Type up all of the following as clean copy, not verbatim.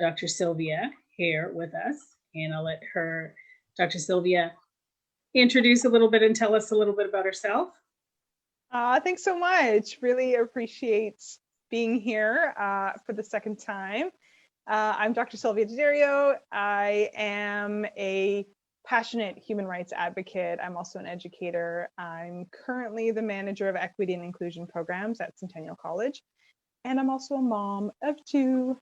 Dr. Silvia here with us, and I'll let Dr. Silvia, introduce a little bit and tell us a little bit about herself. Thanks so much. Really appreciate being here for the second time. I'm Dr. Silvia D'Addario. I am a passionate human rights advocate. I'm also an educator. I'm currently the manager of equity and inclusion programs at Centennial College. And I'm also a mom of two.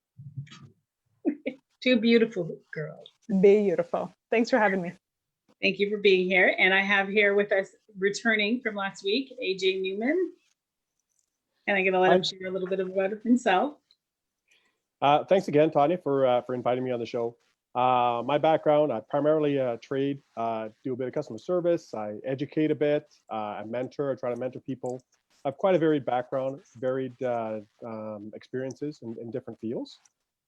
Two beautiful girls. Beautiful. Thanks for having me. Thank you for being here. And I have here with us, returning from last week, AJ Newman. And I'm going to let him share a little bit about himself. Thanks again, Tanya, for inviting me on the show. My background, I primarily trade, do a bit of customer service. I educate a bit. I mentor. I try to mentor people. I have quite a varied background, varied experiences in different fields.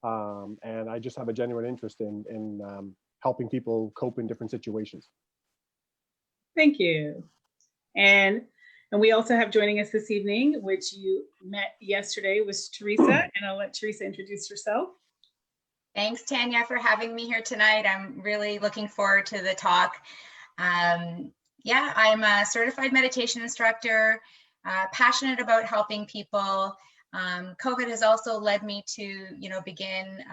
And I just have a genuine interest in helping people cope in different situations. Thank you. And we also have joining us this evening, which you met yesterday, was Theresa, and I'll let Theresa introduce herself. Thanks, Tanya, for having me here tonight. I'm really looking forward to the talk. Yeah, I'm a certified meditation instructor, passionate about helping people. COVID has also led me to, begin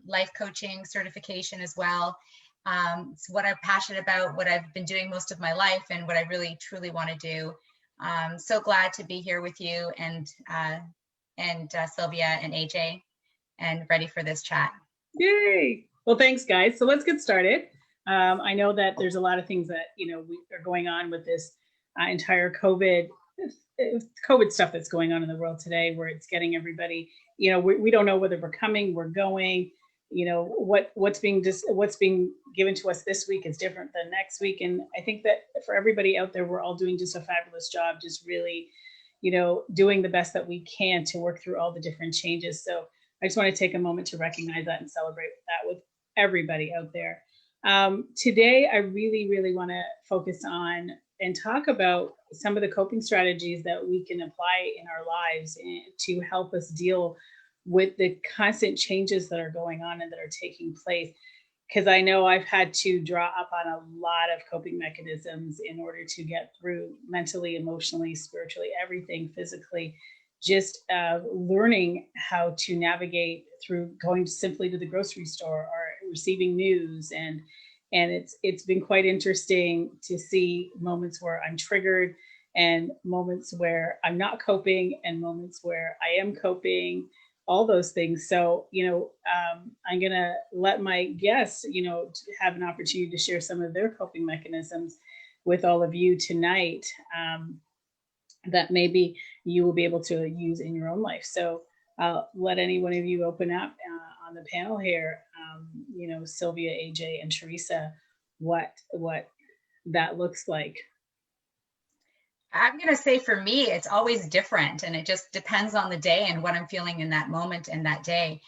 life coaching certification as well. It's what I'm passionate about, what I've been doing most of my life, and what I really truly want to do. So glad to be here with you and Silvia and AJ, and ready for this chat. Yay! Well, thanks, guys. So let's get started. I know that there's a lot of things that we are going on with this entire COVID stuff that's going on in the world today, where it's getting everybody. We don't know whether we're coming, we're going. What's being given to us this week is different than next week, and I think that for everybody out there, we're all doing just a fabulous job, just really, doing the best that we can to work through all the different changes. So I just want to take a moment to recognize that and celebrate that with everybody out there. Today, I really, really want to focus on and talk about some of the coping strategies that we can apply in our lives to help us deal with the constant changes that are going on and that are taking place. Because I know I've had to draw up on a lot of coping mechanisms in order to get through mentally, emotionally, spiritually, everything, physically, just learning how to navigate through going simply to the grocery store or receiving news. And it's been quite interesting to see moments where I'm triggered and moments where I'm not coping and moments where I am coping, all those things. So, I'm going to let my guests, have an opportunity to share some of their coping mechanisms with all of you tonight, that maybe you will be able to use in your own life. So let any one of you open up on the panel here, Silvia, AJ, and Theresa, what that looks like. I'm going to say for me, it's always different, and it just depends on the day and what I'm feeling in that moment and that day.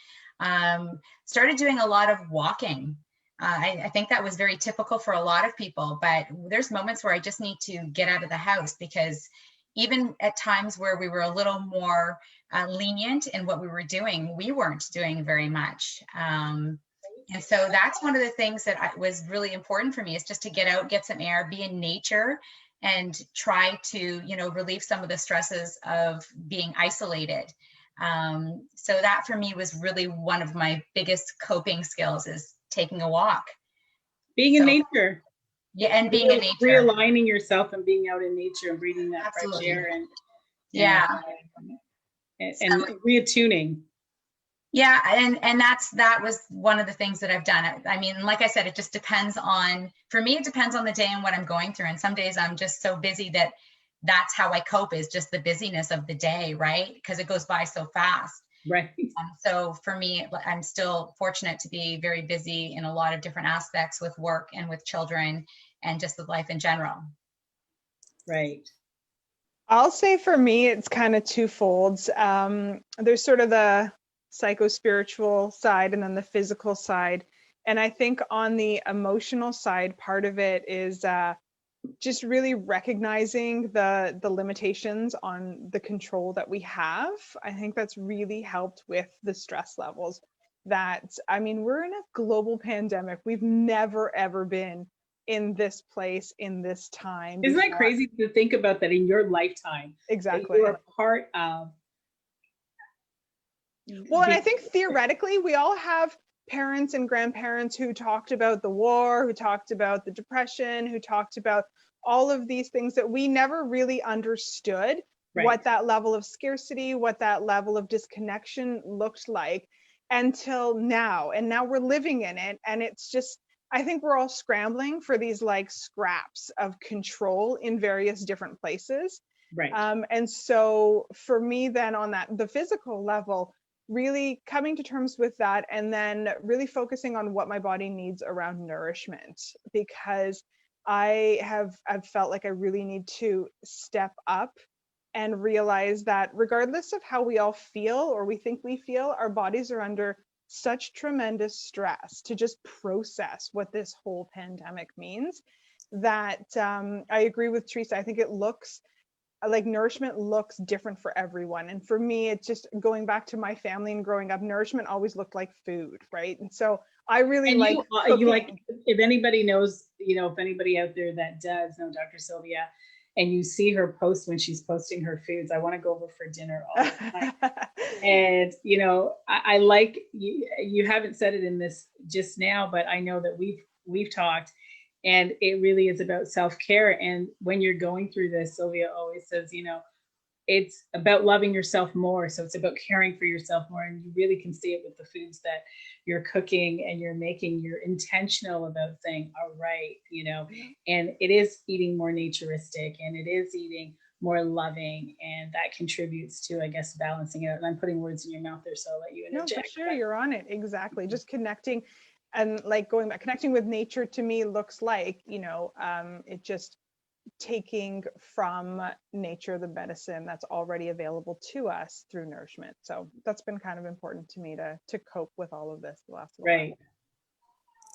Started doing a lot of walking. I think that was very typical for a lot of people, but there's moments where I just need to get out of the house, because even at times where we were a little more lenient in what we were doing, we weren't doing very much. And so that's one of the things that was really important for me, is just to get out, get some air, be in nature, and try to, relieve some of the stresses of being isolated. So that for me was really one of my biggest coping skills, is taking a walk. Being in nature. Yeah, and being in nature. Realigning yourself and being out in nature and breathing that fresh air and reattuning. Yeah, and that was one of the things that I've done. I mean, like I said, it just depends on, for me, it depends on the day and what I'm going through. And some days I'm just so busy that that's how I cope, is just the busyness of the day, right? Because it goes by so fast. Right. So for me, I'm still fortunate to be very busy in a lot of different aspects with work and with children and just with life in general. Right. I'll say for me, it's kind of twofold. There's sort of the psycho-spiritual side and then the physical side. And I think on the emotional side, part of it is just really recognizing the limitations on the control that we have. I think that's really helped with the stress levels. that, I mean, we're in a global pandemic. We've never, ever been in this place, in this time Isn't that before. crazy to think about that in your lifetime? Exactly. That you are part of. Well, and I think theoretically, we all have parents and grandparents who talked about the war, who talked about the depression, who talked about all of these things that we never really understood what that level of scarcity, what that level of disconnection looked like until now. And now we're living in it. And it's just, I think we're all scrambling for these like scraps of control in various different places. Right. And so for me, then on that, the physical level, really coming to terms with that and then really focusing on what my body needs around nourishment, because I've felt like I really need to step up and realize that regardless of how we all feel or we think we feel, our bodies are under such tremendous stress to just process what this whole pandemic means that I agree with Theresa. I think it looks like nourishment looks different for everyone. And for me, it's just going back to my family and growing up, nourishment always looked like food, right? And so I really and like you like, if anybody knows, if anybody out there that does know Dr. Silvia, and you see her post when she's posting her foods, I want to go over for dinner all the time. And I like you haven't said it in this just now, but I know that we've talked. And it really is about self-care. And when you're going through this, Silvia always says, it's about loving yourself more. So it's about caring for yourself more. And you really can see it with the foods that you're cooking and you're making. You're intentional about saying, all right, and it is eating more naturistic and it is eating more loving. And that contributes to, I guess, balancing it out. And I'm putting words in your mouth there, so I'll let you interject. No, for sure. You're on it. Exactly. Just connecting. And like going back, connecting with nature to me looks like, it just taking from nature the medicine that's already available to us through nourishment. So that's been kind of important to me to cope with all of this the last right. While.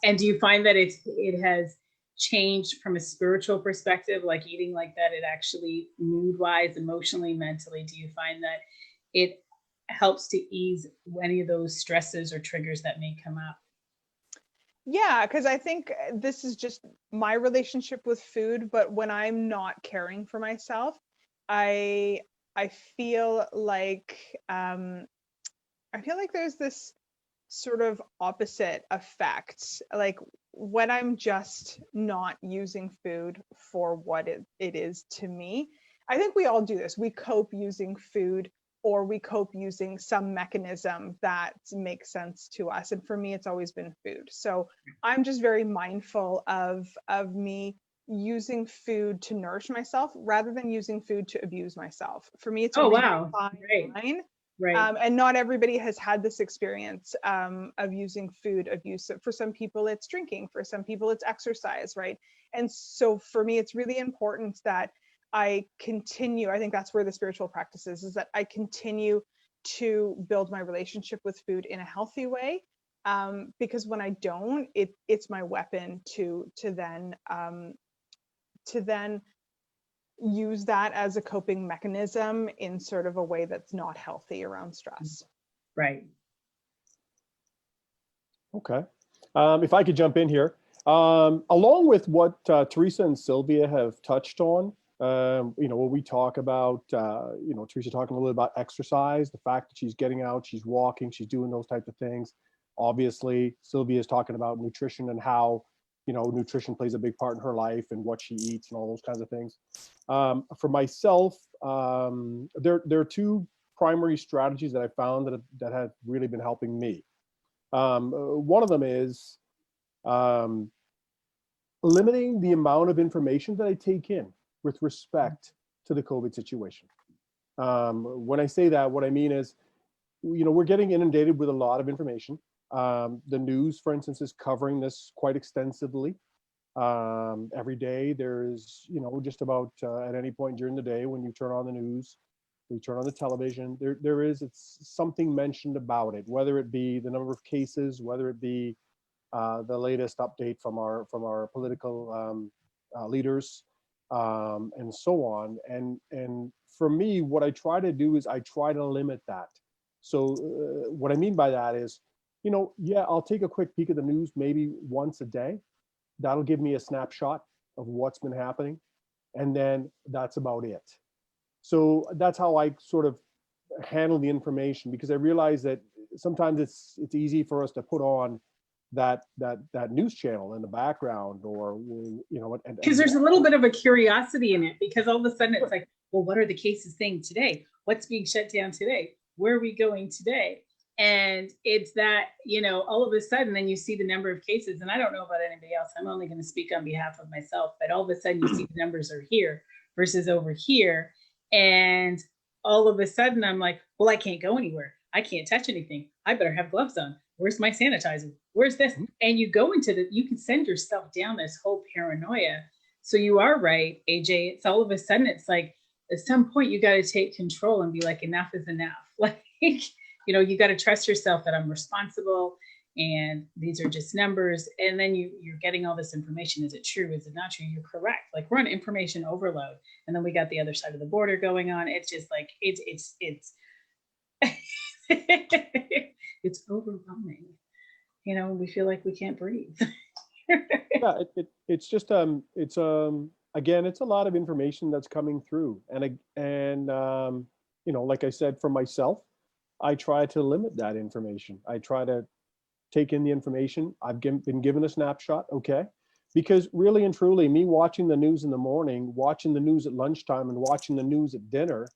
And do you find that it has changed from a spiritual perspective, like eating like that, it actually mood-wise, emotionally, mentally, do you find that it helps to ease any of those stresses or triggers that may come up? Yeah, because I think this is just my relationship with food, but when I'm not caring for myself, I feel like there's this sort of opposite effect. Like when I'm just not using food for what it is to me. I think we all do this. We cope using food, or we cope using some mechanism that makes sense to us. And for me, it's always been food. So I'm just very mindful of me using food to nourish myself rather than using food to abuse myself. For me, it's a really fine line. Right. And not everybody has had this experience of using food abuse. For some people, it's drinking. For some people, it's exercise, right? And so for me, it's really important that I continue. I think that's where the spiritual practice is that I continue to build my relationship with food in a healthy way. Because when I don't, it's my weapon to then use that as a coping mechanism in sort of a way that's not healthy around stress. Right. Okay. If I could jump in here, along with what Theresa and Silvia have touched on, when we talk about, Theresa talking a little about exercise, the fact that she's getting out, she's walking, she's doing those types of things. Obviously, Silvia is talking about nutrition and how, nutrition plays a big part in her life and what she eats and all those kinds of things. For myself, there are two primary strategies that I found that have really been helping me. One of them is limiting the amount of information that I take in with respect to the COVID situation. When I say that, what I mean is, we're getting inundated with a lot of information. The news, for instance, is covering this quite extensively. Every day there's, just about at any point during the day when you turn on the news, you turn on the television, it's something mentioned about it, whether it be the number of cases, whether it be the latest update from our political leaders, and so on. And for me, what I try to do is I try to limit that. So what I mean by that is Yeah, I'll take a quick peek at the news maybe once a day. That'll give me a snapshot of what's been happening. And then that's about it. So that's how I sort of handle the information, because I realize that sometimes it's easy for us to put on that news channel in the background, or because there's a little bit of a curiosity in it, because all of a sudden it's like, well, what are the cases saying today? What's being shut down today? Where are we going today? And it's that, all of a sudden then you see the number of cases, and I don't know about anybody else, I'm only going to speak on behalf of myself, but all of a sudden you see the numbers are here versus over here. And all of a sudden I'm like, well, I can't go anywhere. I can't touch anything. I better have gloves on. Where's my sanitizer? Where's this? And you go into you can send yourself down this whole paranoia. So you are right, AJ. It's all of a sudden, it's like, at some point you got to take control and be like, enough is enough. Like, you got to trust yourself that I'm responsible and these are just numbers. And then you're getting all this information. Is it true? Is it not true? You're correct. Like, we're on information overload. And then we got the other side of the border going on. It's just like, it's it's overwhelming. We feel like we can't breathe. Yeah, it's just again, it's a lot of information that's coming through, and like I said, for myself, I try to limit that information. I try to take in the information. I've been given a snapshot, okay, because really and truly, me watching the news in the morning, watching the news at lunchtime, and watching the news at dinner,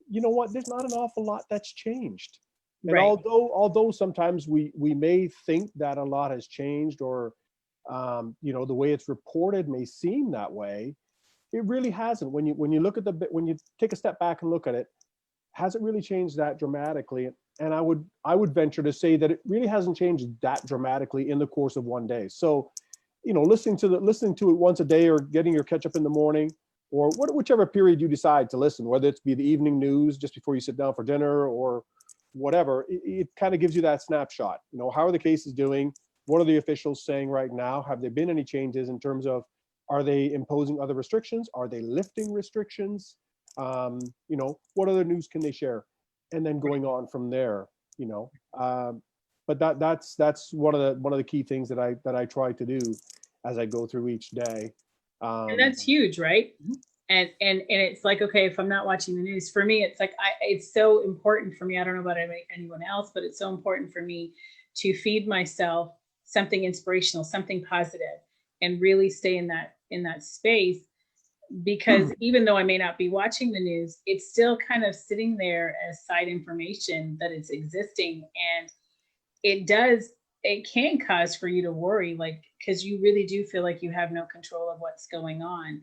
you know what? There's not an awful lot that's changed. And right. although sometimes we may think that a lot has changed, or the way it's reported may seem that way, it really hasn't. When you look at when you take a step back and look at it, hasn't really changed that dramatically. And I would venture to say that it really hasn't changed that dramatically in the course of one day. So, listening to it once a day, or getting your catch up in the morning, or whichever period you decide to listen, whether it's be the evening news just before you sit down for dinner, or whatever, it kind of gives you that snapshot. How are the cases doing? What are the officials saying right now? Have there been any changes in terms of, are they imposing other restrictions? Are they lifting restrictions? What other news can they share? And then going on from there, but that's one of the key things that I try to do as I go through each day. And that's huge, right? And it's like, okay, if I'm not watching the news, for me, it's like, it's so important for me. I don't know about anyone else, but it's so important for me to feed myself something inspirational, something positive, and really stay in that space. Because even though I may not be watching the news, it's still kind of sitting there as side information that it's existing. And it can cause for you to worry, like, because you really do feel like you have no control of what's going on.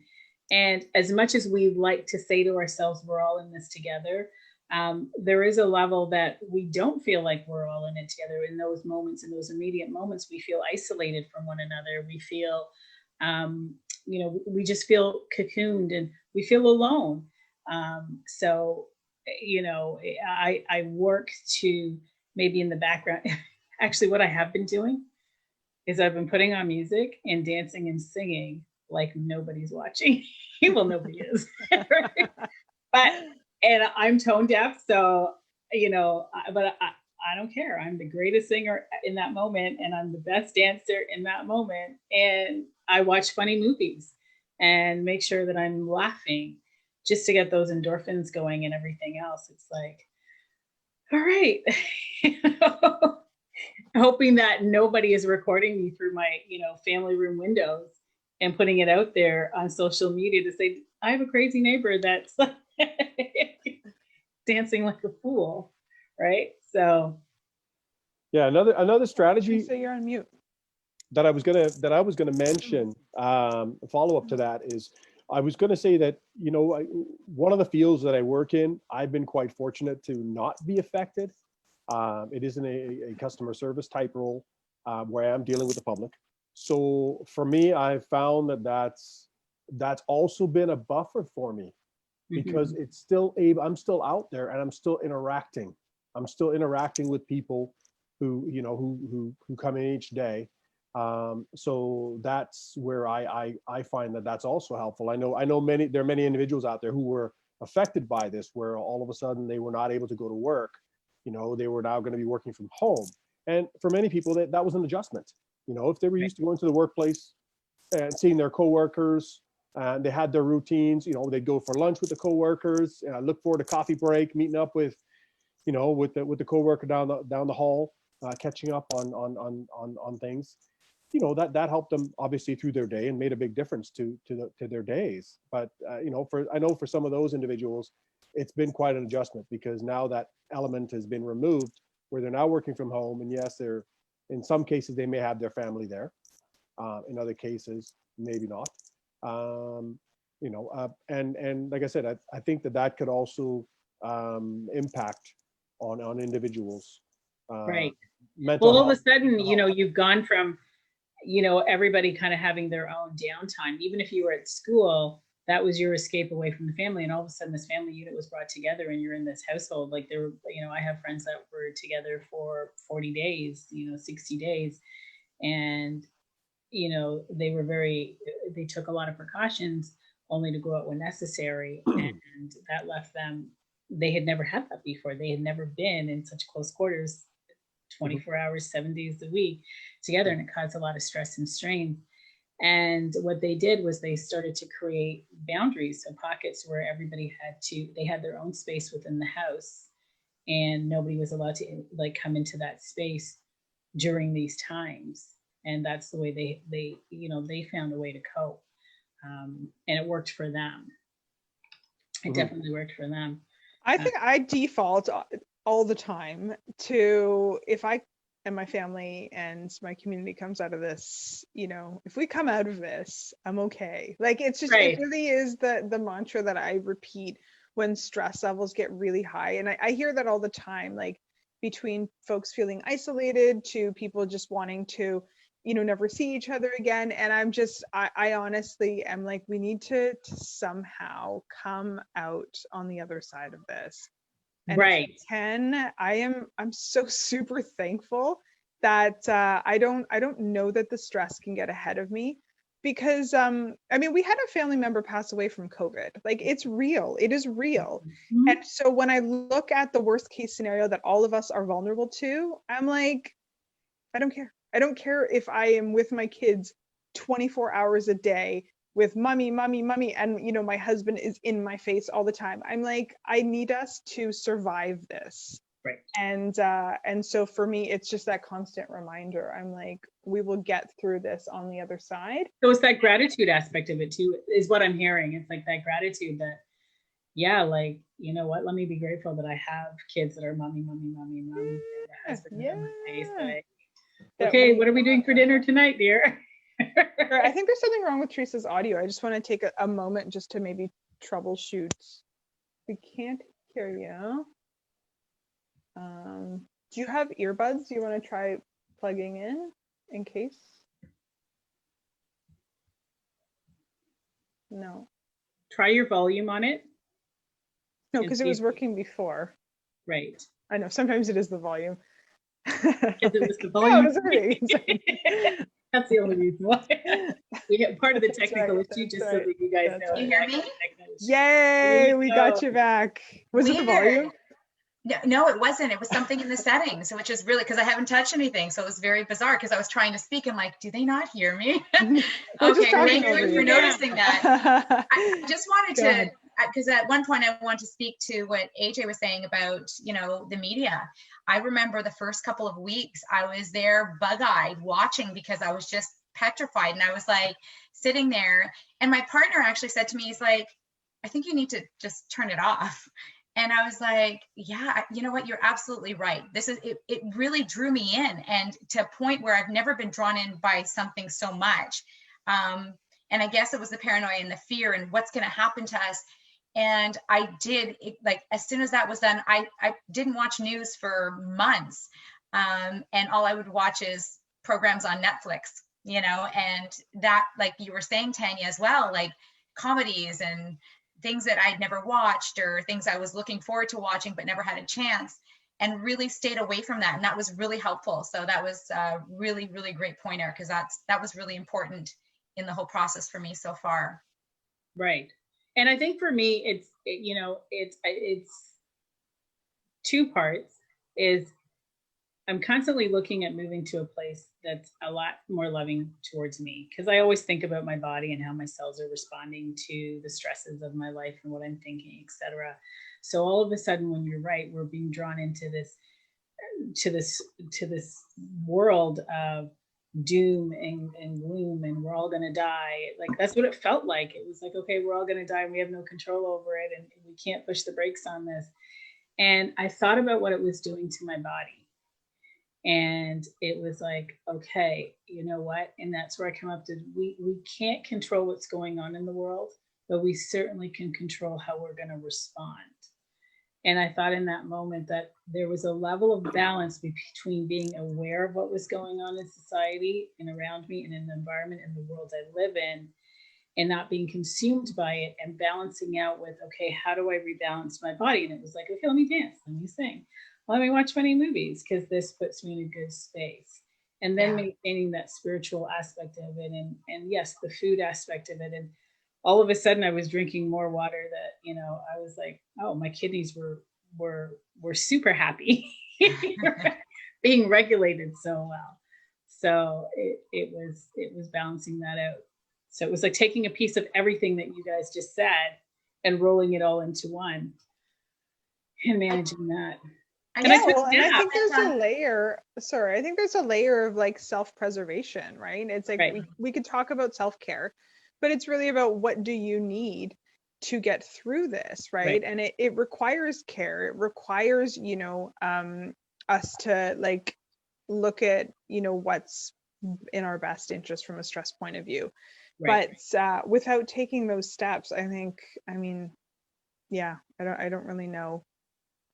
And as much as we like to say to ourselves, we're all in this together, there is a level that we don't feel like we're all in it together. In those moments, in those immediate moments, we feel isolated from one another. We feel, we just feel cocooned, and we feel alone. So, I work to maybe in the background. Actually, what I have been doing is I've been putting on music and dancing and singing like nobody's watching. Well, nobody is. And I'm tone deaf, so but I don't care. I'm the greatest singer in that moment, and I'm the best dancer in that moment. And I watch funny movies and make sure that I'm laughing just to get those endorphins going and everything else. It's like, all right. Hoping that nobody is recording me through my, family room windows and putting it out there on social media to say, I have a crazy neighbor that's dancing like a fool, right? So yeah, another strategy. So you're on mute. That I was gonna mention, follow up to that is, I was gonna say that, one of the fields that I work in, I've been quite fortunate to not be affected. It isn't a customer service type role, where I'm dealing with the public. So for me, I've found that's also been a buffer for me, because it's still I'm still out there, and I'm still interacting. I'm still interacting with people who come in each day. So that's where I find that's also helpful. I know there are many individuals out there who were affected by this, where all of a sudden they were not able to go to work. They were now going to be working from home, And for many people, that was an adjustment. You know, if they were used to going to the workplace and seeing their coworkers, and they had their routines, you know, they'd go for lunch with the coworkers, look forward to coffee break, meeting up with, you know, with the coworker down the hall, catching up on things. You know, that helped them obviously through their day and made a big difference to their days. But you know, I know for some of those individuals, it's been quite an adjustment, because now that element has been removed, where they're now working from home. And yes, they're, in some cases they may have their family there. In other cases, maybe not. You know, and like I said, I think that could also impact on individuals. Right. Mental Well, all of a health. sudden, you know, you've gone from, you know, everybody kind of having their own downtime. Even if you were at school, that was your escape away from the family. And all of a sudden this family unit was brought together and you're in this household. Like there were, you know, I have friends that were together for 40 days, you know, 60 days. And, you know, they took a lot of precautions only to go out when necessary. And that left them, they had never had that before. They had never been in such close quarters 24 hours, 7 days a week together. And it caused a lot of stress and strain. And what they did was they started to create boundaries, so pockets where everybody they had their own space within the house, and nobody was allowed to like come into that space during these times. And that's the way they you know, they found a way to cope, and it worked for them. It definitely worked for them. I think I default all the time to, if I and my family and my community comes out of this, you know, if we come out of this, I'm okay. Like it's just, Right. it really is the mantra that I repeat when stress levels get really high. And I hear that all the time, like between folks feeling isolated to people just wanting to, you know, never see each other again. And I honestly am like, we need to somehow come out on the other side of this. And Right. if we can, I'm so super thankful that I don't know that the stress can get ahead of me, because I mean, we had a family member pass away from COVID. Like it's real. It is real. Mm-hmm. And so when I look at the worst case scenario that all of us are vulnerable to, I'm like, I don't care. I don't care if I am with my kids 24 hours a day with mommy, mommy, mommy, and you know, my husband is in my face all the time. I'm like, I need us to survive this. Right. And so for me, it's just that constant reminder. I'm like, we will get through this on the other side. So it's that gratitude aspect of it too, is what I'm hearing. It's like that gratitude that, yeah, like, you know what, let me be grateful that I have kids that are mommy, mommy, mommy, mommy, and a husband in my face. Okay, what are we doing for dinner tonight, dear? I think there's something wrong with Theresa's audio. I just want to take a moment just to maybe troubleshoot. We can't hear you. Do you have earbuds? Do you want to try plugging in case? No. Try your volume on it. No, because it was working before. Right. I know, sometimes it is the volume. Because it was the volume. No, sorry. That's the only reason why. We have part of the technical issue, just so that you guys know. Can you hear me? Yay, we got you back. Was it the volume? No, it wasn't. It was something in the settings, which is really, because I haven't touched anything. So it was very bizarre, because I was trying to speak and like, do they not hear me? Okay, thank you for noticing that. I just wanted to, because at one point I wanted to speak to what AJ was saying about, you know, the media. I remember the first couple of weeks I was there bug-eyed watching, because I was just petrified. And I was like sitting there, and my partner actually said to me, he's like, I think you need to just turn it off. And I was like, yeah, you know what? You're absolutely right. This is, it really drew me in, and to a point where I've never been drawn in by something so much. And I guess it was the paranoia and the fear and what's going to happen to us. And I did, like, as soon as that was done, I didn't watch news for months. And all I would watch is programs on Netflix, you know, and that, like you were saying, Tanya, as well, like comedies and things that I'd never watched, or things I was looking forward to watching but never had a chance, and really stayed away from that. And that was really helpful. So that was a really, really great pointer, because that was really important in the whole process for me so far. Right. And I think for me, it's two parts. Is I'm constantly looking at moving to a place that's a lot more loving towards me, because I always think about my body and how my cells are responding to the stresses of my life and what I'm thinking, etc. So all of a sudden, when you're right, we're being drawn into this world of doom and gloom, and we're all going to die. Like, that's what it felt like. It was like, okay, we're all going to die and we have no control over it, and we can't push the brakes on this. And I thought about what it was doing to my body, and it was like, okay, you know what? And that's where I come up to, we can't control what's going on in the world, but we certainly can control how we're going to respond. And I thought in that moment that there was a level of balance between being aware of what was going on in society and around me and in the environment and the world I live in, and not being consumed by it, and balancing out with, okay, how do I rebalance my body? And it was like, okay, let me dance, let me sing, let me watch funny movies, because this puts me in a good space. And then maintaining that spiritual aspect of it, and yes, the food aspect of it. And all of a sudden I was drinking more water that, you know, I was like, oh, my kidneys were super happy being regulated so well. So it was balancing that out. So it was like taking a piece of everything that you guys just said and rolling it all into one and managing that. And I think there's a layer, I think there's a layer of like self-preservation, right? It's like, we could talk about self-care, but it's really about what do you need to get through this, right? And it requires care. It requires, you know, us to like look at, you know, what's in our best interest from a stress point of view. But without taking those steps, I think, I mean, yeah, I don't really know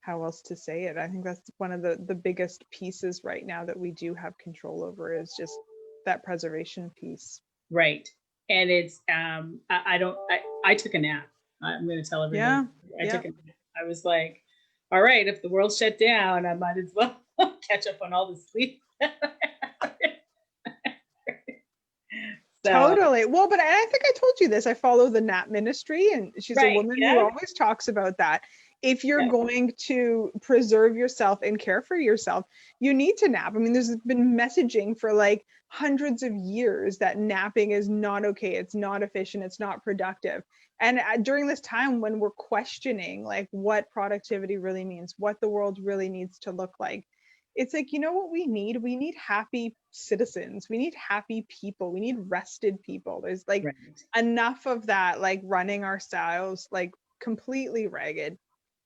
how else to say it. I think that's one of the biggest pieces right now that we do have control over, is just that preservation piece. Right. And it's I took a nap. I'm going to tell everybody. I took a nap. I was like, all right, if the world shut down, I might as well catch up on all the sleep. So. Totally. Well, but I think I told you this. I follow the nap ministry, and she's a woman who always talks about that. If you're going to preserve yourself and care for yourself, you need to nap. I mean, there's been messaging for like hundreds of years that napping is not okay. It's not efficient. It's not productive. And during this time when we're questioning like what productivity really means, what the world really needs to look like, it's like, you know what we need? We need happy citizens. We need happy people. We need rested people. There's like enough of that, like running our styles like completely ragged.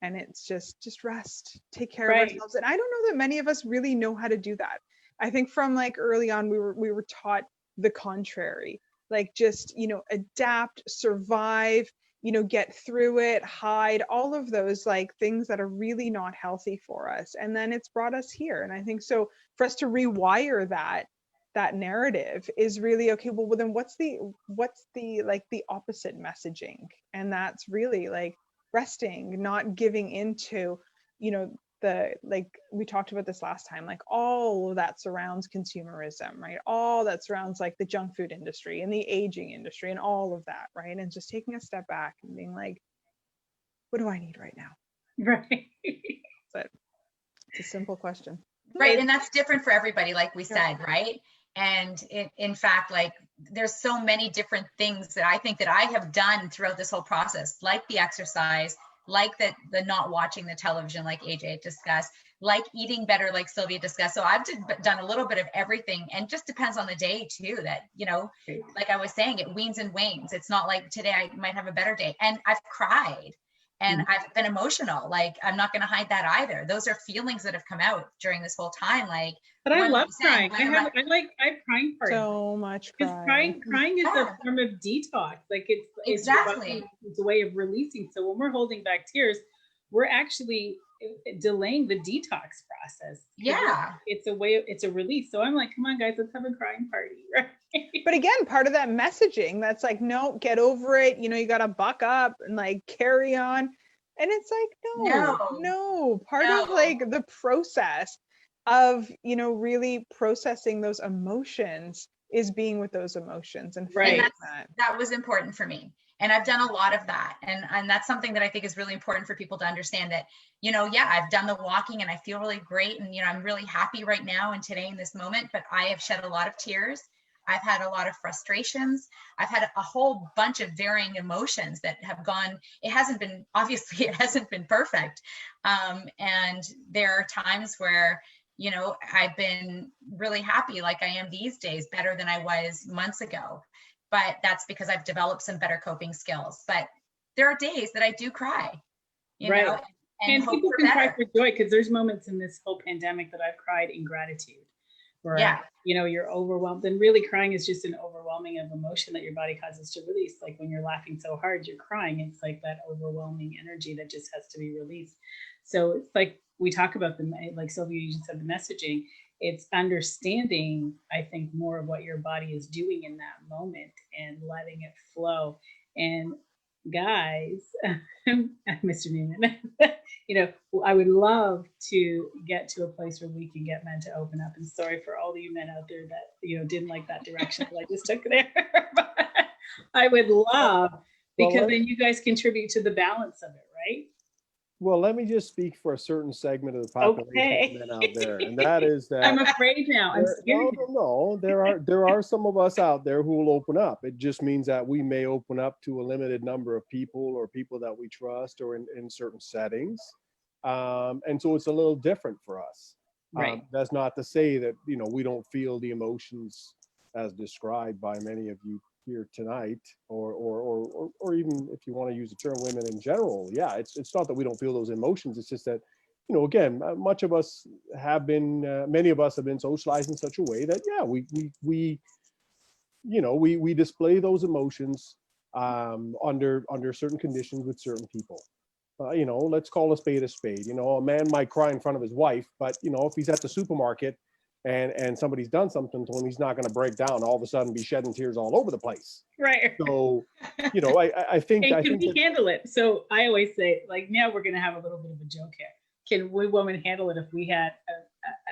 And it's just rest, take care of ourselves. And I don't know that many of us really know how to do that. I think from like early on, we were taught the contrary, like just, you know, adapt, survive, you know, get through it, hide, all of those like things that are really not healthy for us. And then it's brought us here. And I think so for us to rewire that narrative is really, okay, well then what's the like the opposite messaging? And that's really like resting, not giving into, you know, the, like we talked about this last time, like all of that surrounds consumerism, right? All that surrounds like the junk food industry and the aging industry and all of that, right? And just taking a step back and being like, what do I need right now? Right. But it's a simple question. Right. And that's different for everybody, like we said, right? And in fact, like there's so many different things that I think that I have done throughout this whole process, like the exercise, like the not watching the television, like AJ discussed, like eating better, like Silvia discussed. So I've done a little bit of everything, and just depends on the day too, that, you know, like I was saying, it weans and wanes. It's not like today I might have a better day. And I've cried and I've been emotional. Like, I'm not going to hide that either. Those are feelings that have come out during this whole time. Like, but I love crying. I have crying parties. So much crying. Crying is a form of detox. Like it's a way of releasing. So when we're holding back tears, we're actually delaying the detox process. Yeah. It's a release. So I'm like, come on guys, let's have a crying party. Right. But again, part of that messaging that's like, no, get over it. You know, you got to buck up and like carry on. And it's like, no, part of like the process of, you know, really processing those emotions is being with those emotions and that was important for me. And I've done a lot of that. And that's something that I think is really important for people to understand, that, yeah, I've done the walking and I feel really great. And, I'm really happy right now and today in this moment, but I have shed a lot of tears. I've had a lot of frustrations. I've had a whole bunch of varying emotions that have gone, obviously it hasn't been perfect. And there are times where, I've been really happy, like I am these days, better than I was months ago. But that's because I've developed some better coping skills. But there are days that I do cry, right. And hope people for can better. cry for joy, because there's moments in this whole pandemic that I've cried in gratitude, where Yeah. You're overwhelmed, and really crying is just an overwhelming of emotion that your body causes to release. Like when you're laughing so hard, you're crying. It's like that overwhelming energy that just has to be released. So it's like we talk about like Silvia, you just said, the messaging. It's understanding, I think, more of what your body is doing in that moment and letting it flow. And guys, Mr. Newman, I would love to get to a place where we can get men to open up. And sorry for all you men out there that, didn't like that direction that I just took there. But I would love, because then you guys contribute to the balance of it, right? Well, let me just speak for a certain segment of the population of men out there, and that is that I'm afraid now. I'm scared. No. There are some of us out there who will open up. It just means that we may open up to a limited number of people, or people that we trust, or in certain settings, and so it's a little different for us. Right. That's not to say that we don't feel the emotions as described by many of you here tonight, or even, if you want to use the term, women in general. Yeah, it's not that we don't feel those emotions. It's just that, again, much of us have been, many of us have been socialized in such a way that, yeah, we display those emotions under certain conditions with certain people. Let's call a spade a spade. A man might cry in front of his wife, but if he's at the supermarket and somebody's done something to him, he's not going to break down all of a sudden, be shedding tears all over the place. Right. So, I think, and can we handle it? So I always say, like, now we're going to have a little bit of a joke here. Can we women handle it if we had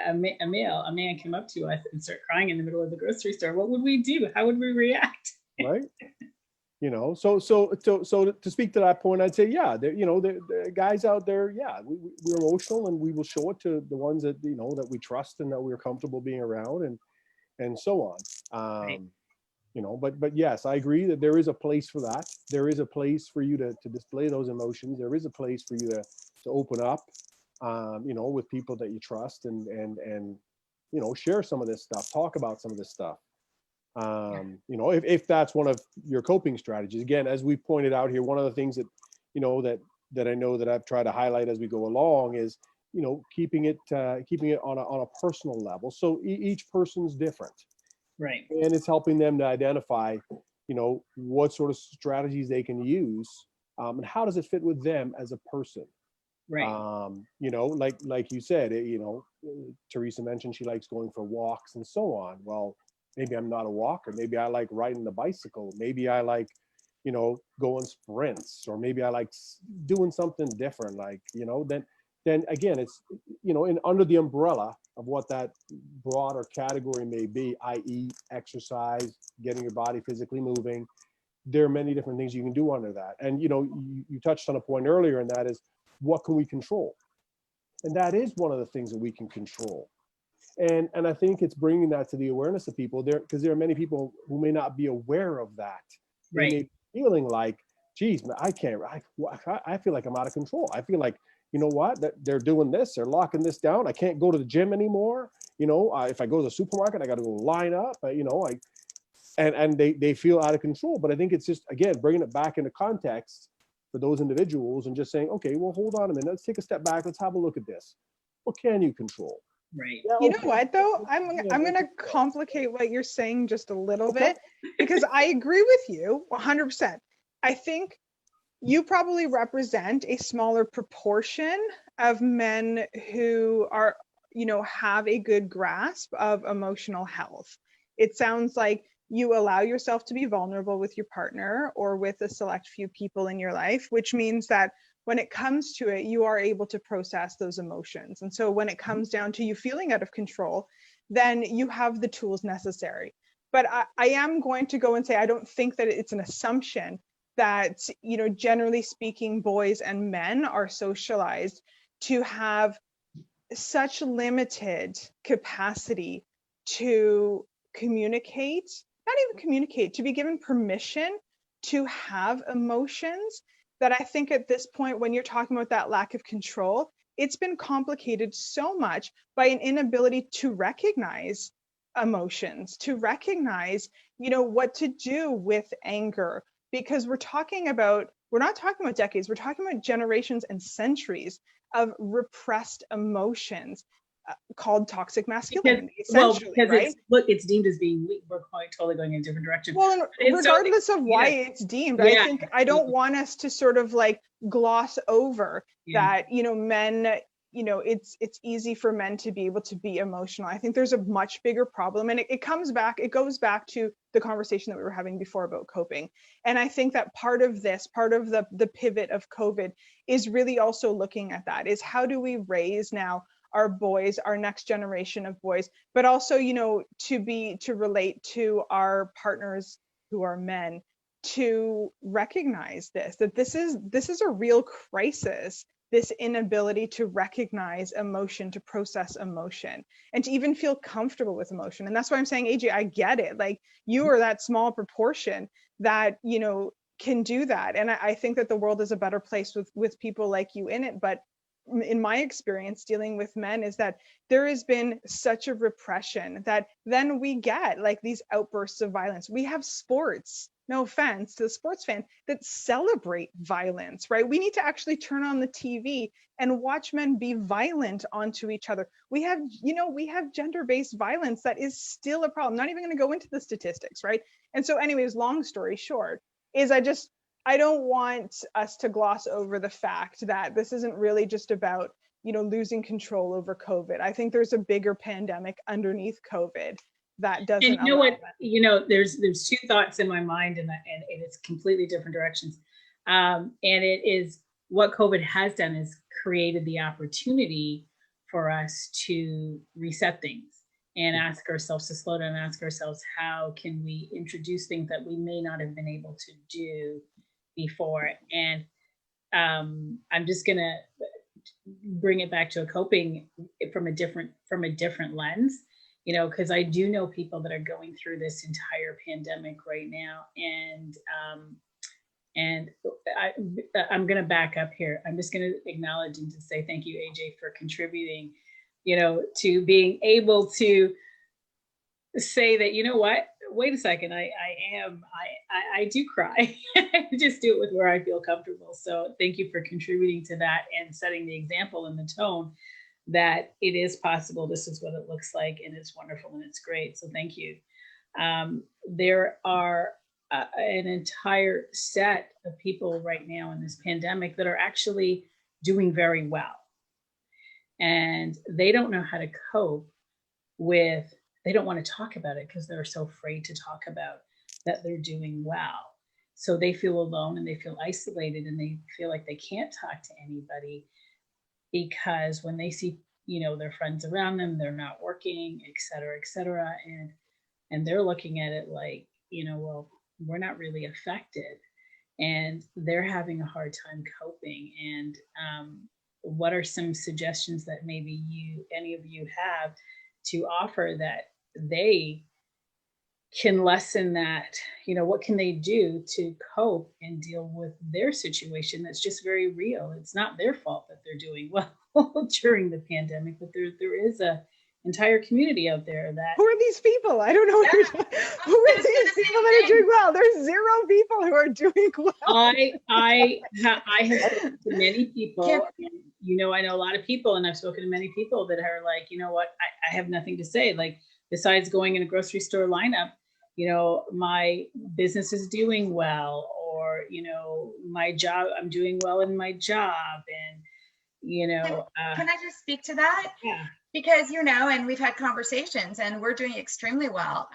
a man come up to us and start crying in the middle of the grocery store? What would we do? How would we react? Right. So to speak to that point, I'd say, yeah, the guys out there, yeah, we're emotional, and we will show it to the ones that, that we trust and that we're comfortable being around, and so on. Right. But yes, I agree that there is a place for that. There is a place for you to display those emotions. There is a place for you to open up, with people that you trust, and share some of this stuff, talk about some of this stuff. If that's one of your coping strategies. Again, as we pointed out here, one of the things that that I know that I've tried to highlight as we go along is keeping it on a personal level. So each person's different, right? And it's helping them to identify what sort of strategies they can use, and how does it fit with them as a person. Right. Like you said, Theresa mentioned she likes going for walks and so on. Well, maybe I'm not a walker. Maybe I like riding the bicycle. Maybe I like, going sprints, or maybe I like doing something different. Like, then again, it's, under the umbrella of what that broader category may be, i.e. exercise, getting your body physically moving. There are many different things you can do under that. And, you touched on a point earlier, and that is, what can we control? And that is one of the things that we can control. And I think it's bringing that to the awareness of people there, because there are many people who may not be aware of that. Right. They may be feeling like, geez, I feel like I'm out of control. I feel like, you know what, that they're doing this, they're locking this down. I can't go to the gym anymore. If I go to the supermarket, I got to go line up, and they feel out of control. But I think it's just, again, bringing it back into context for those individuals, and just saying, okay, well, hold on a minute. Let's take a step back. Let's have a look at this. What can you control? Right. Yeah, you know what, though? I'm going to complicate what you're saying just a little bit, because I agree with you 100%. I think you probably represent a smaller proportion of men who are, have a good grasp of emotional health. It sounds like you allow yourself to be vulnerable with your partner or with a select few people in your life, which means that when it comes to it, you are able to process those emotions. And so when it comes down to you feeling out of control, then you have the tools necessary. But I am going to go and say, I don't think that it's an assumption that, you know, generally speaking, boys and men are socialized to have such limited capacity to communicate, not even communicate, to be given permission to have emotions, that I think at this point, when you're talking about that lack of control, it's been complicated so much by an inability to recognize emotions, to recognize, you know, what to do with anger, because we're not talking about decades, we're talking about generations and centuries of repressed emotions, called toxic masculinity, essentially, because right? it's deemed as being weak. We're totally going in a different direction. Well, and It's so, regardless of why yeah, it's deemed, yeah, I don't want us to sort of like gloss over yeah. that, you know, men, you know, it's easy for men to be able to be emotional. I think there's a much bigger problem, and it goes back to the conversation that we were having before about coping. And I think that part of the pivot of COVID is really also looking at that, is how do we raise now our boys, our next generation of boys, but also, you know, to relate to our partners who are men, to recognize that this is a real crisis, this inability to recognize emotion, to process emotion, and to even feel comfortable with emotion. And that's why I'm saying, AJ, I get it. Like, you are that small proportion that, you know, can do that. And I think that the world is a better place with people like you in it. But in my experience dealing with men, is that there has been such a repression that then we get like these outbursts of violence. We have sports, no offense to the sports fan, that celebrate violence, right? We need to actually turn on the TV and watch men be violent onto each other. We have gender-based violence that is still a problem. Not even going to go into the statistics, right? And so anyways, long story short, is I don't want us to gloss over the fact that this isn't really just about, you know, losing control over COVID. I think there's a bigger pandemic underneath COVID that doesn't. And you know what? You know, there's two thoughts in my mind, and it's completely different directions. And it is, what COVID has done is created the opportunity for us to reset things and ask ourselves, to slow down and ask ourselves, how can we introduce things that we may not have been able to do before. And I'm just gonna bring it back to a coping from a different lens, you know, because I do know people that are going through this entire pandemic right now. And I'm gonna back up here. I'm just gonna acknowledge and to say thank you, AJ, for contributing, you know, to being able to say that, you know what, wait a second, I do cry. I just do it with where I feel comfortable. So thank you for contributing to that and setting the example and the tone that it is possible. This is what it looks like, and it's wonderful and it's great. So thank you. There are an entire set of people right now in this pandemic that are actually doing very well. And they don't know how to cope with, they don't want to talk about it because they're so afraid to talk about that they're doing well. So they feel alone and they feel isolated and they feel like they can't talk to anybody, because when they see, you know, their friends around them, they're not working, et cetera, and they're looking at it like, you know, well, we're not really affected, and they're having a hard time coping. And what are some suggestions that maybe any of you have to offer that they can lessen that, you know, what can they do to cope and deal with their situation that's just very real? It's not their fault that they're doing well during the pandemic, but there is a entire community out there that, who are these people? I don't know. Who are these people that are doing well? There's zero people who are doing well. I have spoken to many people, and, you know, I know a lot of people, and I've spoken to many people that are like, you know what, I have nothing to say, like, besides going in a grocery store lineup, you know, my business is doing well, or, you know, my job, I'm doing well in my job. And, you know, can I just speak to that? Yeah. Because, you know, and we've had conversations and we're doing extremely well.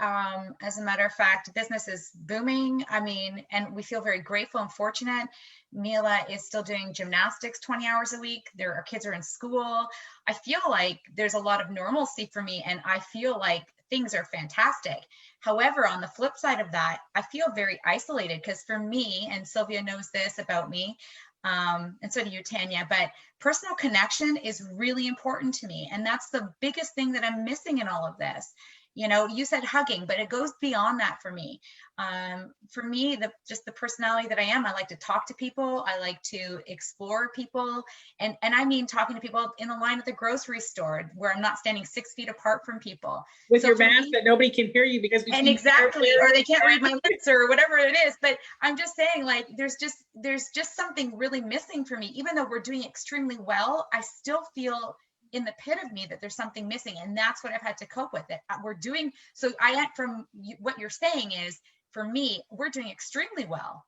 As a matter of fact, business is booming. I mean, and we feel very grateful and fortunate. Mila is still doing gymnastics 20 hours a week. Our kids are in school. I feel like there's a lot of normalcy for me, and I feel like things are fantastic. However, on the flip side of that, I feel very isolated because for me, and Silvia knows this about me, and so do you, Tanya, but personal connection is really important to me. And that's the biggest thing that I'm missing in all of this. You know, you said hugging, but it goes beyond that for me. For me, just the personality that I am, I like to talk to people. I like to explore people. And I mean, talking to people in the line at the grocery store where I'm not standing 6 feet apart from people. With your mask that nobody can hear you because we and exactly, or they can't read my lips or whatever it is. But I'm just saying, like, there's just something really missing for me. Even though we're doing extremely well, I still feel in the pit of me that there's something missing, and that's what I've had to cope with. It we're doing so. From what you're saying is, for me, we're doing extremely well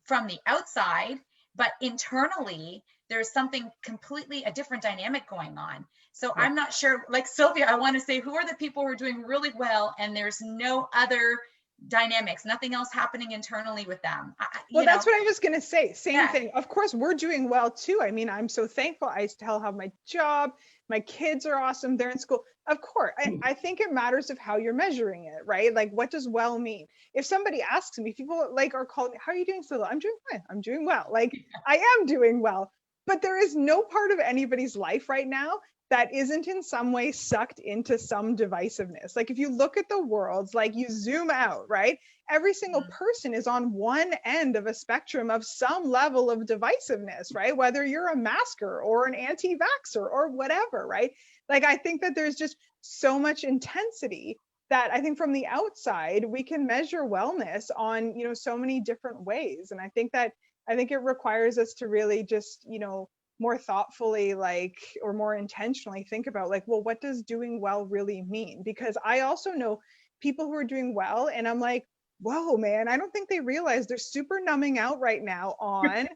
from the outside, but internally there's something completely a different dynamic going on. So yeah. I'm not sure, like Silvia, I want to say, who are the people who are doing really well and there's no other dynamics, nothing else happening internally with them? Well, that's what I was going to say. Same thing. Of course, we're doing well too. I mean, I'm so thankful. I still have my job. My kids are awesome. They're in school. Of course, I think it matters of how you're measuring it, right? Like, what does well mean? If somebody asks me, people like are calling me, how are you doing, Silvia? I'm doing fine. I'm doing well. Like, I am doing well. But there is no part of anybody's life right now that isn't in some way sucked into some divisiveness. Like, if you look at the world, like you zoom out, right? Every single person is on one end of a spectrum of some level of divisiveness, right? Whether you're a masker or an anti-vaxxer or whatever, right? Like, I think that there's just so much intensity that I think from the outside, we can measure wellness on, you know, so many different ways. And I think it requires us to really just, you know, more thoughtfully, like, or more intentionally think about, like, well, what does doing well really mean? Because I also know people who are doing well, and I'm like, whoa, man, I don't think they realize they're super numbing out right now on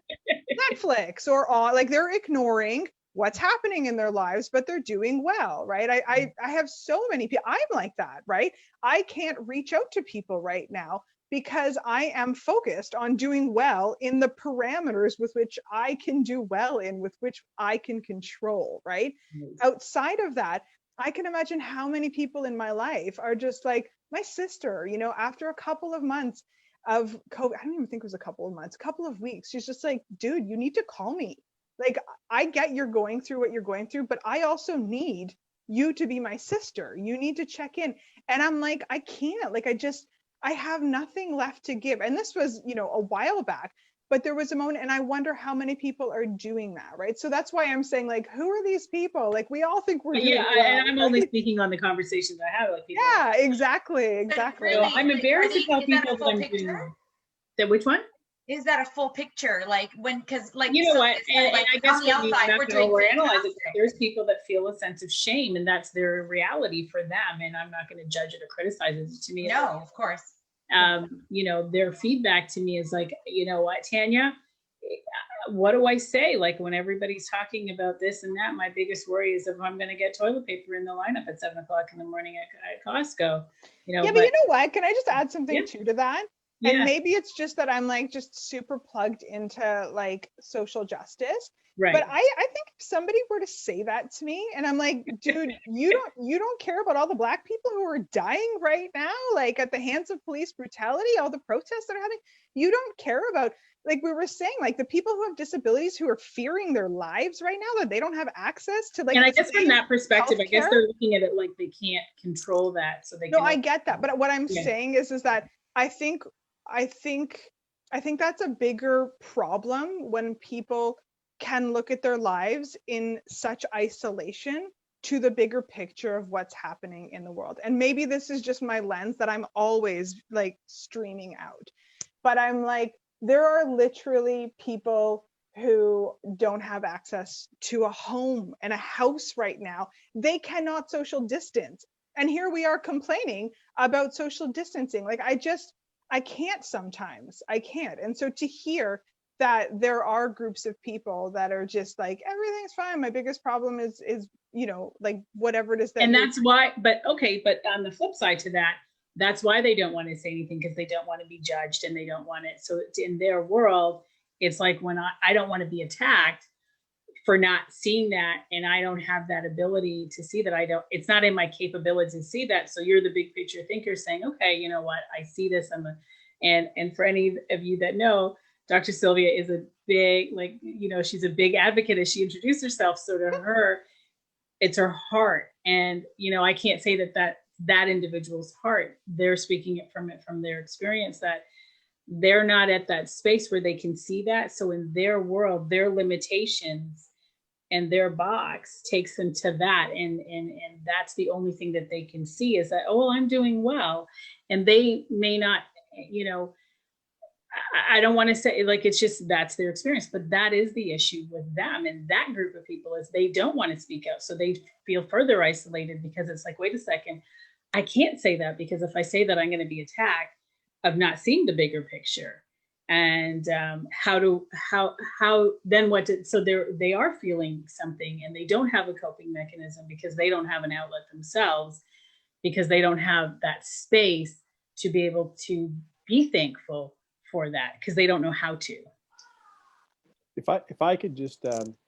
Netflix or on, like, they're ignoring what's happening in their lives, but they're doing well, right? I have so many people, I'm like that, right? I can't reach out to people right now because I am focused on doing well in the parameters with which I can do well in, with which I can control, right? Nice. Outside of that, I can imagine how many people in my life are just like my sister, you know, after a couple of months of COVID, I don't even think it was a couple of months, a couple of weeks, she's just like, dude, you need to call me. Like, I get you're going through what you're going through, but I also need you to be my sister. You need to check in. And I'm like, I can't, like, I have nothing left to give. And this was, you know, a while back, but there was a moment, and I wonder how many people are doing that, right? So that's why I'm saying, like, who are these people? Like, we all think we're doing well, and I'm only speaking on the conversations I have with people. Yeah, exactly. Really, so I'm embarrassed to tell people that I'm doing that. Which one? Is that a full picture? Like, when, because, like, you know so what, and like, I guess on the outside, we're doing overanalyze it. There's people that feel a sense of shame, and that's their reality for them, and I'm not going to judge it or criticize it. To me, no, of course. You know, their feedback to me is like, you know what, Tanya, what do I say? Like, when everybody's talking about this and that, my biggest worry is if I'm going to get toilet paper in the lineup at 7 o'clock in the morning at Costco, you know. Yeah, but you know what? Can I just add something too to that? Yeah. And maybe it's just that I'm like just super plugged into like social justice. Right. But I think if somebody were to say that to me, and I'm like, dude, you don't care about all the Black people who are dying right now, like at the hands of police brutality, all the protests that are happening. You don't care about, like we were saying, like the people who have disabilities who are fearing their lives right now, that they don't have access to, like. And I guess from that perspective, I guess they're looking at it like they can't control that, so they. No, I get that, but what I'm saying is that I think that's a bigger problem when people can look at their lives in such isolation to the bigger picture of what's happening in the world. And maybe this is just my lens that I'm always like streaming out, but I'm like, there are literally people who don't have access to a home and a house right now. They cannot social distance. And here we are complaining about social distancing. Like, I can't sometimes, I can't. And so to hear that there are groups of people that are just like, everything's fine, my biggest problem is, you know, like whatever it is that. And that's why, but on the flip side to that, that's why they don't want to say anything, because they don't want to be judged and they don't want it. So in their world, it's like, when I don't want to be attacked for not seeing that. And I don't have that ability to see that. It's not in my capability to see that. So you're the big picture thinker saying, okay, you know what, I see this. And for any of you that know, Dr. Silvia is a big, she's a big advocate as she introduced herself. So to her, it's her heart. And, I can't say that individual's heart, they're speaking it from their experience, that they're not at that space where they can see that. So in their world, their limitations and their box takes them to that. And that's the only thing that they can see, is that, oh, well, I'm doing well. And they may not, I don't want to say, it's just, that's their experience, but that is the issue with them. And that group of people is they don't want to speak out. So they feel further isolated, because it's like, wait a second, I can't say that, because if I say that, I'm going to be attacked of not seeing the bigger picture. And so they are feeling something, and they don't have a coping mechanism, because they don't have an outlet themselves, because they don't have that space to be able to be thankful for that, because they don't know how to. If I could just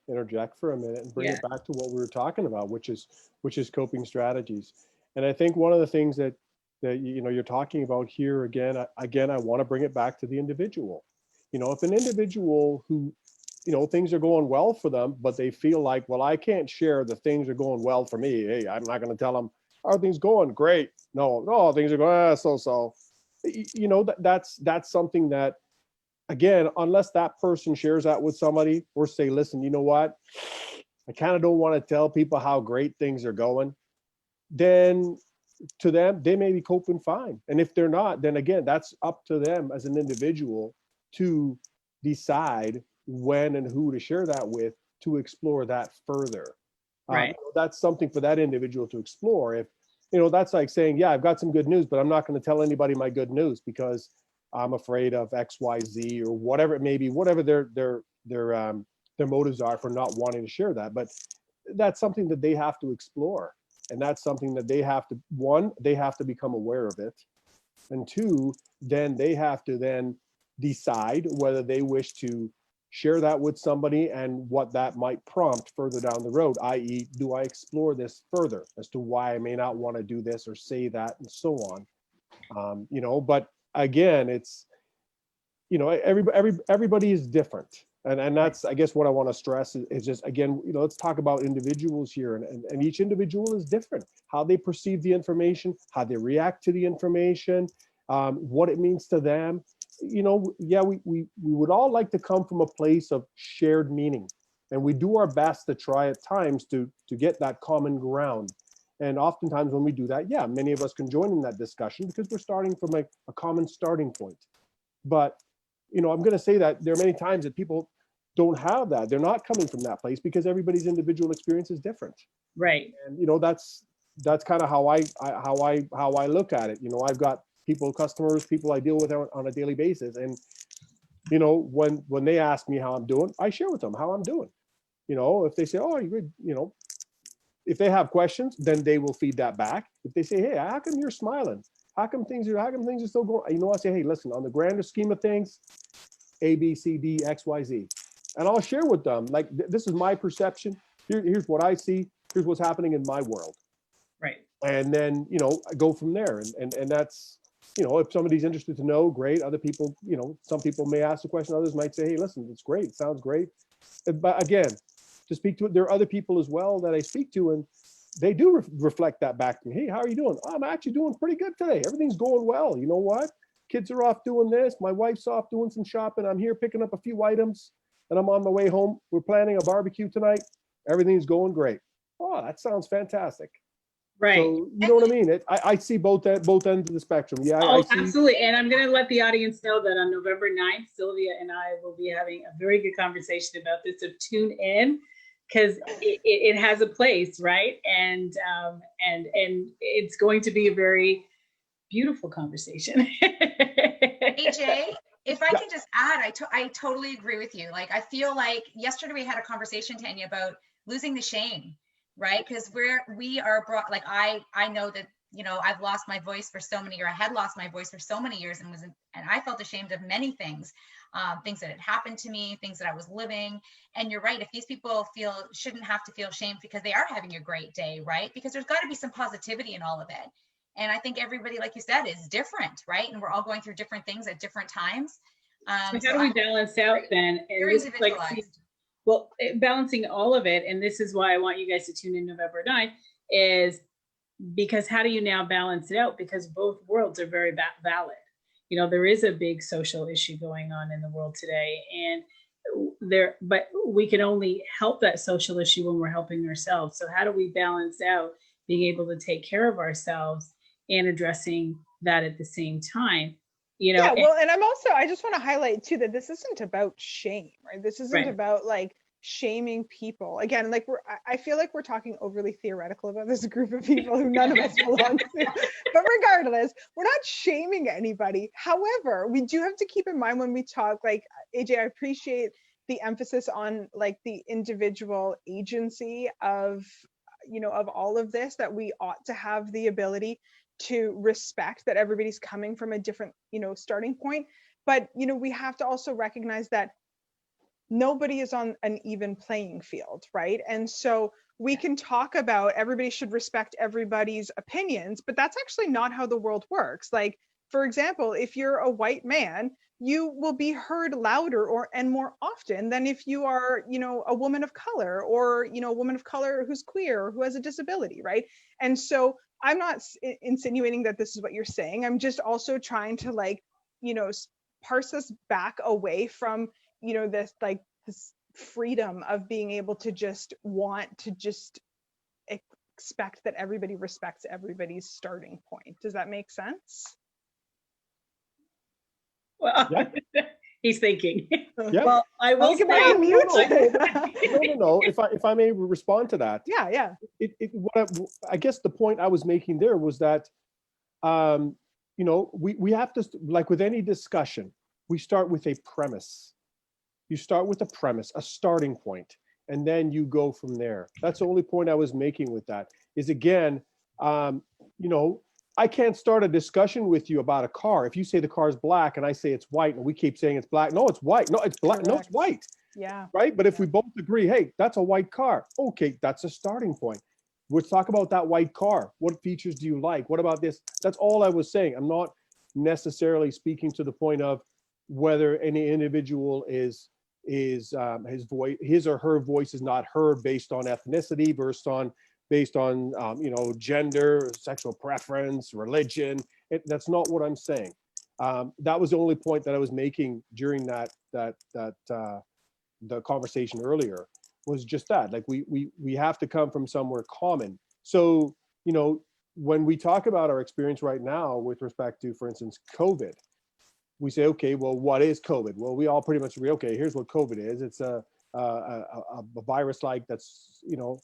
interject for a minute and bring it back to what we were talking about, which is coping strategies. And I think one of the things that you're talking about here, again, I want to bring it back to the individual. If an individual who, things are going well for them, but they feel like, well, I can't share the things are going well for me. Hey, I'm not going to tell them, are things going great? No, things are going so. That's something that, again, unless that person shares that with somebody, or say, listen, you know what, I kind of don't want to tell people how great things are going, then to them, they may be coping fine. And if they're not, then again, that's up to them as an individual to decide when and who to share that with, to explore that further. Right. That's something for that individual to explore. If, that's like saying, yeah, I've got some good news, but I'm not going to tell anybody my good news because I'm afraid of X, Y, Z, or whatever it may be, whatever their motives are for not wanting to share that. But that's something that they have to explore. And that's something that they have to, one, they have to become aware of it. And two, then they have to then decide whether they wish to share that with somebody, and what that might prompt further down the road, i.e., do I explore this further as to why I may not want to do this or say that, and so on. But again, it's, everybody is different. And that's, I guess, what I want to stress is just, again, let's talk about individuals here, and each individual is different. How they perceive the information, how they react to the information, what it means to them. Yeah, we would all like to come from a place of shared meaning, and we do our best to try at times to get that common ground. And oftentimes when we do that, yeah, many of us can join in that discussion because we're starting from a common starting point. But I'm going to say that there are many times that people don't have that. They're not coming from that place because everybody's individual experience is different. Right. And that's kind of how I look at it. I've got customers, people I deal with on a daily basis, and when they ask me how I'm doing, I share with them how I'm doing. If they say, oh, you're good, if they have questions, then they will feed that back. If they say, hey, how come you're smiling? How come things are still going? I say, hey, listen, on the grander scheme of things, A, B, C, D, X, Y, Z. And I'll share with them, like, this is my perception. Here's what I see. Here's what's happening in my world. Right. And then, I go from there. And that's, if somebody's interested to know, great. Other people, some people may ask the question. Others might say, hey, listen, it's great. It sounds great. But again, to speak to it, there are other people as well that I speak to, and they do reflect that back to me. Hey, how are you doing? I'm actually doing pretty good today. Everything's going well. You know what? Kids are off doing this. My wife's off doing some shopping. I'm here picking up a few items, and I'm on my way home. We're planning a barbecue tonight. Everything's going great. Oh, that sounds fantastic. Right. So you know what I mean? I see both ends of the spectrum. Yeah, I see. Absolutely. And I'm going to let the audience know that on November 9th, Silvia and I will be having a very good conversation about this. So tune in, because it has a place, right? And it's going to be a very beautiful conversation. AJ, if I can just add, I totally agree with you. Like, I feel like yesterday we had a conversation, Tanya, about losing the shame, right? Because we are brought, like, I know that, I've lost my voice for so many, or I had lost my voice for so many years, and I felt ashamed of many things. things that had happened to me, things that I was living. And you're right, if these people shouldn't have to feel shamed because they are having a great day, right? Because there's got to be some positivity in all of it. And I think everybody, like you said, is different, right? And we're all going through different things at different times. So how do we balance out then? And Very this, individualized. well, balancing all of it, and this is why I want you guys to tune in November 9th, is because how do you now balance it out? Because both worlds are very valid. You know, there is a big social issue going on in the world today, and but we can only help that social issue when we're helping ourselves. So how do we balance out being able to take care of ourselves and addressing that at the same time? You know, yeah, well, and I just want to highlight too that this isn't about shame, right? This isn't about like shaming people. Again, like I feel like we're talking overly theoretical about this group of people who none of us belong to. But regardless, we're not shaming anybody. However, we do have to keep in mind when we talk, like AJ, I appreciate the emphasis on like the individual agency of, you know, of all of this, that we ought to have the ability to respect that everybody's coming from a different, you know, starting point. But, you know, we have to also recognize that nobody is on an even playing field, right? And so we can talk about everybody should respect everybody's opinions, but that's actually not how the world works. Like, for example, if you're a white man, you will be heard louder and more often than if you are, you know, a woman of color, or, you know, a woman of color who's queer or who has a disability, right? And so I'm not insinuating that this is what you're saying. I'm just also trying to, like, you know, parse us back away from, you know, this freedom of being able to just want to just expect that everybody respects everybody's starting point. Does that make sense? Well, yeah. He's thinking. Yeah. Well, I will say, no. If I may respond to that. Yeah. I guess the point I was making there was that, you know, we have to, like with any discussion, we start with a premise. You start with a premise, a starting point, and then you go from there. That's the only point I was making with that. Is again, you know, I can't start a discussion with you about a car. If you say the car is black and I say it's white, and we keep saying it's black, no, it's white. No, it's black. Correct. No, it's white. Yeah. Right. But if we both agree, hey, that's a white car. Okay, that's a starting point. Let's talk about that white car. What features do you like? What about this? That's all I was saying. I'm not necessarily speaking to the point of whether any individual is his or her voice is not heard based on ethnicity, based on you know, gender, sexual preference, religion. That's not what I'm saying. That was the only point that I was making during the conversation earlier, was just that, like, we have to come from somewhere common. So, you know, when we talk about our experience right now with respect to, for instance, COVID, we say, okay, well, what is COVID? Well, we all pretty much agree, okay, here's what COVID is. It's a virus like that's, you know,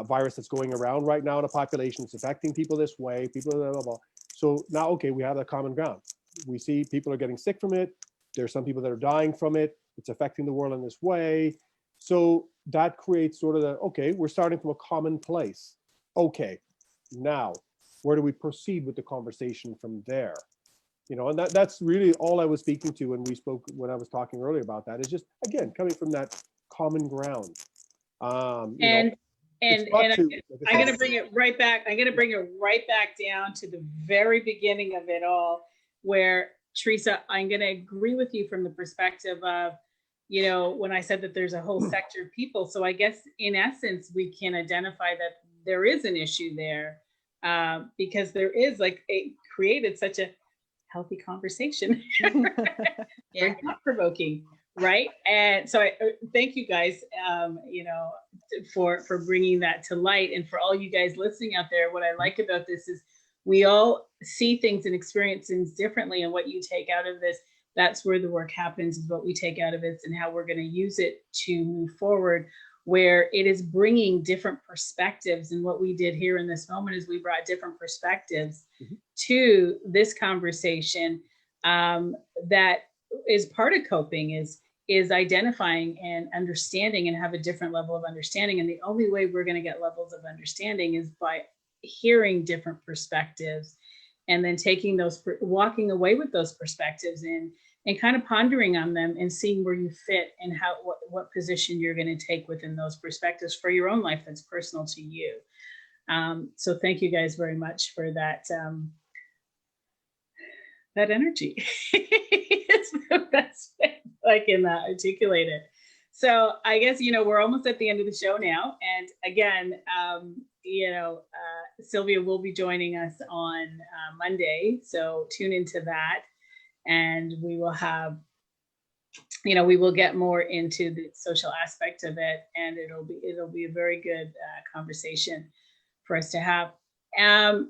virus that's going around right now in a population. It's affecting people this way, people blah, blah, blah. So now, okay, we have that common ground. We see people are getting sick from it. There's some people that are dying from it. It's affecting the world in this way. So that creates sort of the, okay, we're starting from a common place. Okay, now, where do we proceed with the conversation from there? You know, and that's really all I was speaking to when I was talking earlier about that, is just, again, coming from that common ground. I'm going to bring it right back. I'm going to bring it right back down to the very beginning of it all, where, Theresa, I'm going to agree with you from the perspective of, you know, when I said that there's a whole sector of people. So I guess in essence, we can identify that there is an issue there, because there is, like, it created such a healthy conversation. Very thought-provoking, right? And so I thank you guys, you know, for bringing that to light. And for all you guys listening out there, what I like about this is we all see things and experience things differently, and what you take out of this, that's where the work happens, is what we take out of it and how we're going to use it to move forward, where it is bringing different perspectives. And what we did here in this moment is we brought different perspectives to this conversation, that is part of coping, is identifying and understanding, and have a different level of understanding. And the only way we're going to get levels of understanding is by hearing different perspectives and then taking those, walking away with those perspectives and kind of pondering on them and seeing where you fit and how, what position you're going to take within those perspectives for your own life that's personal to you. So thank you guys very much for that, that energy. It's the best way I can articulate it. So I guess, you know, we're almost at the end of the show now. And again, you know, Silvia will be joining us on Monday. So tune into that. And we will have, you know, we will get more into the social aspect of it. And it'll be a very good conversation for us to have.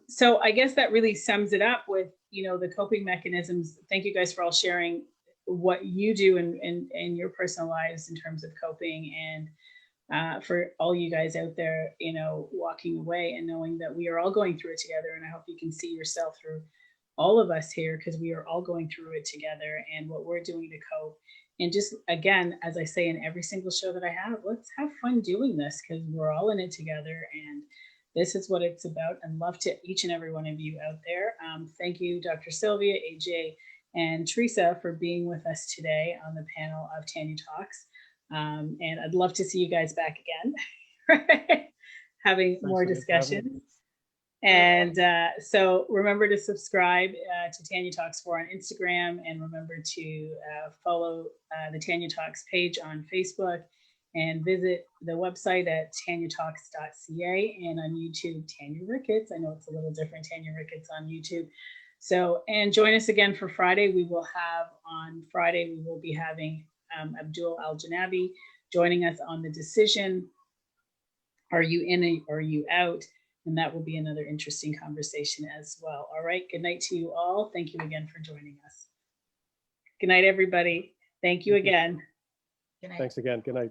So I guess that really sums it up with, you know, the coping mechanisms. Thank you guys for all sharing what you do in your personal lives in terms of coping, and for all you guys out there, you know, walking away and knowing that we are all going through it together. And I hope you can see yourself through all of us here, because we are all going through it together and what we're doing to cope. And just, again, as I say in every single show that I have, let's have fun doing this, because we're all in it together. And this is what it's about. And love to each and every one of you out there. Thank you, Dr. Silvia, AJ, and Theresa for being with us today on the panel of Tanya Talks. And I'd love to see you guys back again, right? Having more discussions. And so remember to subscribe to Tanya Talks 4 on Instagram, and remember to follow the Tanya Talks page on Facebook, and visit the website at tanyatalks.ca, and on YouTube, Tanya Ricketts. I know it's a little different, Tanya Ricketts on YouTube. So, and join us again for Friday. On Friday, we will be having Abdul Al-Janabi joining us on the decision, are you in or are you out? And that will be another interesting conversation as well. All right, good night to you all. Thank you again for joining us. Good night, everybody. Thank you again. Good night. Thanks again. Good night.